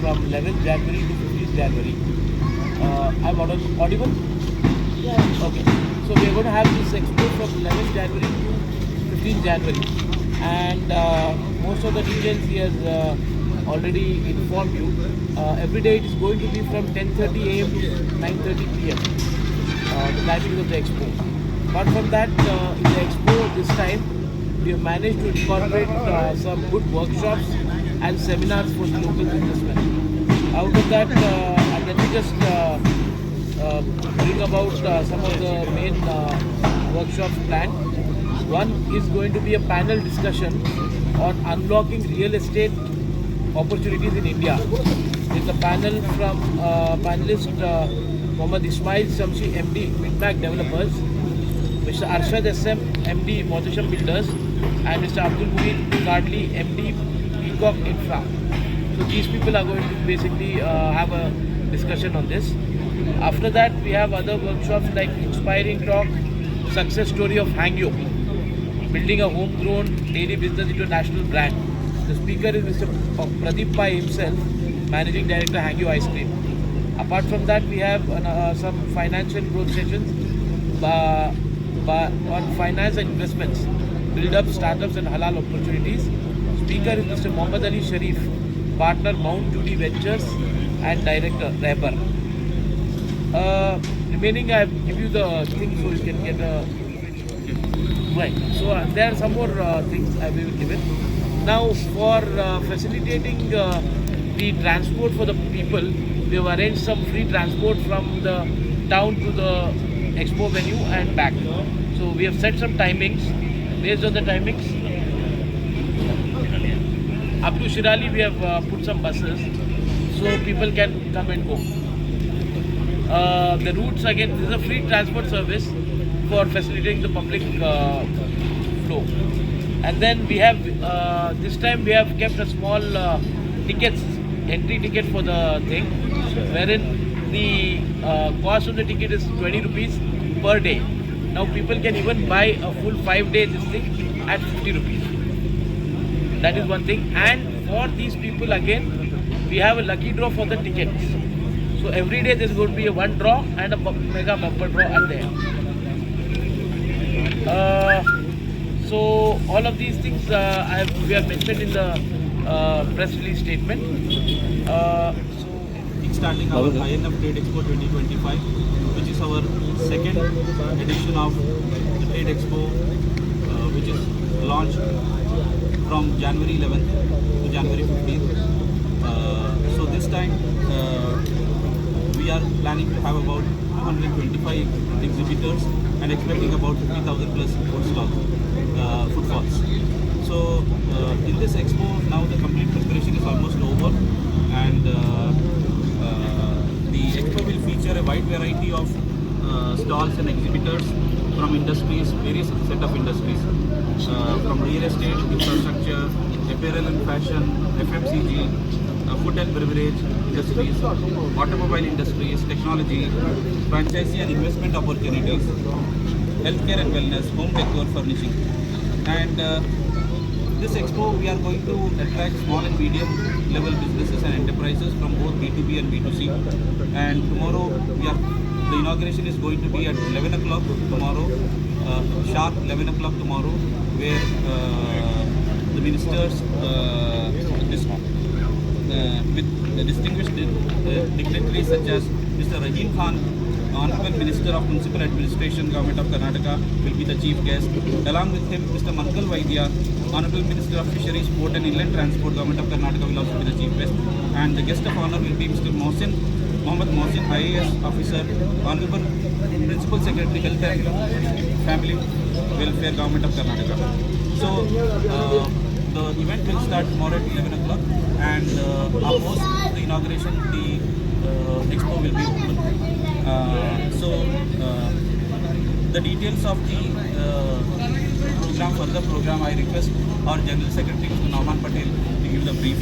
from 11th January to 15th January. I'm audible? Yeah. Okay. So we are going to have this expo from 11th January to 15th January, and most of the details he has already informed you. Every day it is going to be from 10:30 a.m. to 9:30 p.m. The timing of the expo. Apart from that, in the expo this time, we have managed to incorporate some good workshops and seminars for the local businessmen. Out of that, let me just bring about some of the main workshops planned. One is going to be a panel discussion on unlocking real estate opportunities in India. With a panel from panelist Mohammad Ismail Shamsi, MD, Midmac Developers, Mr. Arshad SM, MD, Mohtasham Builders, and Mr. Abdul Muhid Kadli, MD, Peacock Infra. So these people are going to basically have a discussion on this. After that, we have other workshops like Inspiring Talk, Success Story of Hangyo, Building a Homegrown Dairy Business into a National Brand. The speaker is Mr. Pradeep Pai himself, Managing Director, Hangyo Ice Cream. Apart from that, we have some financial growth sessions on finance and investments, build up startups and halal opportunities. Speaker is Mr. Mohammad Ali Sharif, partner Mount Judy Ventures and director Rehbar. Remaining, I give you the thing so you can get a right. So there are some more things I will give it. Now for facilitating the transport for the people, we have arranged some free transport from the town to the expo venue and back. So we have set some timings. Based on the timings, up to Shirali we have put some buses so people can come and go. The routes again, this is a free transport service for facilitating the public flow. And then we have, this time we have kept a small entry ticket for the thing, wherein the cost of the ticket is 20 rupees per day. Now people can even buy a full 5 days this thing at 50 rupees. That is one thing. And for these people again, we have a lucky draw for the tickets. So every day there is going to be a one draw and a mega bumper draw at there. So all of these things we have mentioned in the press release statement. Starting our INF Trade Expo 2025, which is our second edition of the Trade Expo, which is launched from January 11th to January 15th. So this time we are planning to have about 225 exhibitors and expecting about 50,000 plus footfalls. So in this expo now the complete preparation is almost over, and the expo will feature a wide variety of stalls and exhibitors from industries, various set of industries, from real estate, infrastructure, apparel and fashion, FMCG, food and beverage industries, automobile industries, technology, franchisee and investment opportunities, healthcare and wellness, home decor, furnishing. And this expo we are going to attract small and medium level businesses and enterprises from both B2B and B2C. And tomorrow the inauguration is going to be at 11 o'clock tomorrow, sharp 11 o'clock tomorrow, where the ministers with the distinguished dignitaries such as Mr. Rahim Khan, Honorable Minister of Municipal Administration, Government of Karnataka, will be the chief guest. Along with him, Mr. Mankal Vaidya, Honorable Minister of Fisheries, Port and Inland Transport, Government of Karnataka, will also be the chief guest. And the guest of honor will be Mr. Mohammad Mohsin, IAS officer, Honorable Principal Secretary, Health and Family Welfare, Government of Karnataka. So the event will start tomorrow at 11 o'clock, and post the inauguration, the expo will be open. The details of the further program, I request our General Secretary, Mr. Nauman Patel, to give the brief.